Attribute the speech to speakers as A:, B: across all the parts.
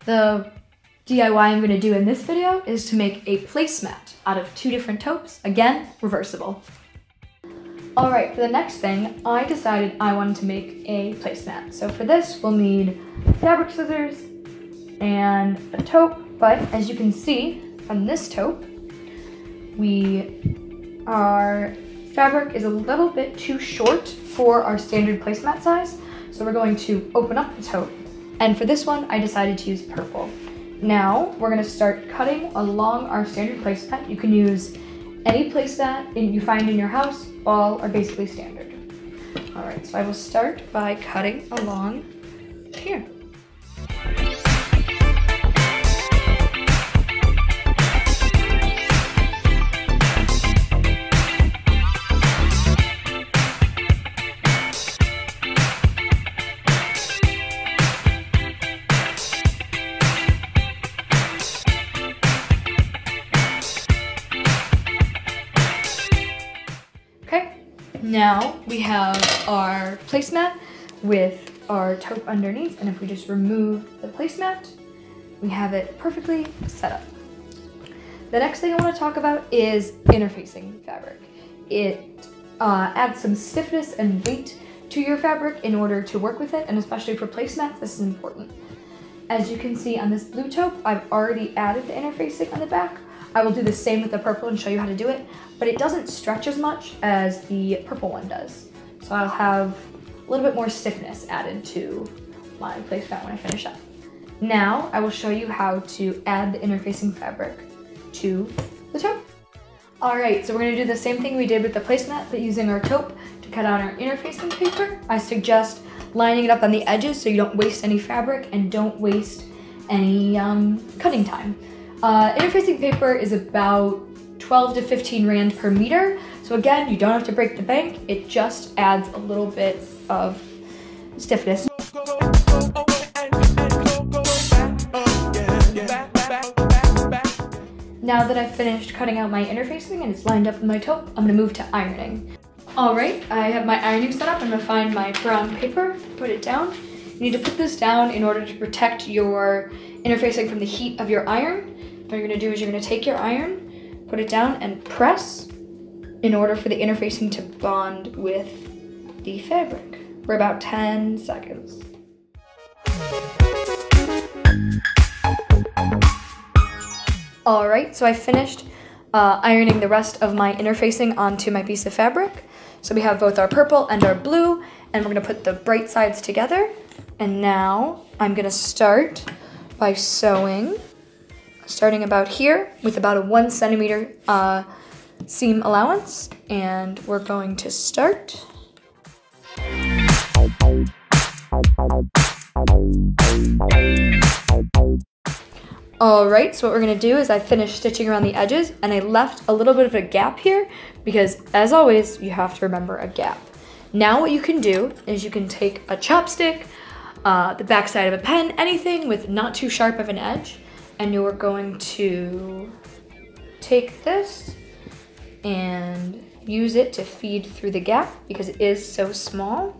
A: The DIY I'm gonna do in this video is to make a placemat out of 2 different taupes, again, reversible. All right, for the next thing, I decided I wanted to make a placemat. So for this, we'll need fabric scissors and a taupe, but as you can see from this taupe, our fabric is a little bit too short for our standard placemat size, so we're going to open up the taupe. And for this one, I decided to use purple. Now, we're gonna start cutting along our standard placemat. You can use any placemat you find in your house, all are basically standard. All right, so I will start by cutting along here. Now we have our placemat with our taupe underneath, and if we just remove the placemat, we have it perfectly set up. The next thing I want to talk about is interfacing fabric. It adds some stiffness and weight to your fabric in order to work with it, and especially for placemats, this is important. As you can see on this blue taupe, I've already added the interfacing on the back. I will do the same with the purple and show you how to do it, but it doesn't stretch as much as the purple one does. So I'll have a little bit more stiffness added to my placemat when I finish up. Now I will show you how to add the interfacing fabric to the taupe. All right, so we're gonna do the same thing we did with the placemat, but using our taupe to cut out our interfacing paper. I suggest lining it up on the edges so you don't waste any fabric and don't waste any cutting time. Interfacing paper is about 12 to 15 rand per meter. So again, you don't have to break the bank. It just adds a little bit of stiffness. Now that I've finished cutting out my interfacing and it's lined up with my taupe, I'm gonna move to ironing. All right, I have my ironing set up. I'm gonna find my brown paper, put it down. You need to put this down in order to protect your interfacing from the heat of your iron. What you're gonna do is you're gonna take your iron, put it down and press in order for the interfacing to bond with the fabric for about 10 seconds. All right, so I finished ironing the rest of my interfacing onto my piece of fabric. So we have both our purple and our blue, and we're gonna put the bright sides together. And now I'm gonna start by sewing, starting about here with about a 1 centimeter seam allowance. And we're going to start. All right, so what we're gonna do is I finished stitching around the edges and I left a little bit of a gap here because as always, you have to remember a gap. Now what you can do is you can take a chopstick, the back side of a pen, anything with not too sharp of an edge, and you're going to take this and use it to feed through the gap because it is so small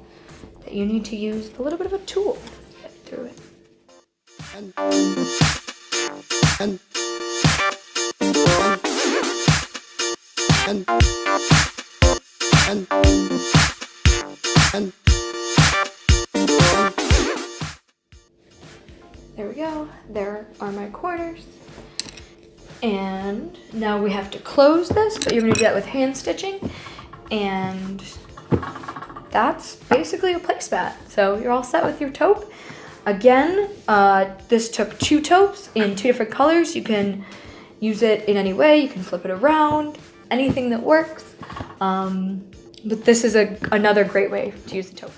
A: that you need to use a little bit of a tool to get through it. There we go, there are my corners. And now we have to close this, but you're gonna do that with hand stitching. And that's basically a placemat. So you're all set with your taupe. Again, this took 2 taupes in 2 different colors. You can use it in any way. You can flip it around, anything that works. But this is another great way to use the taupe.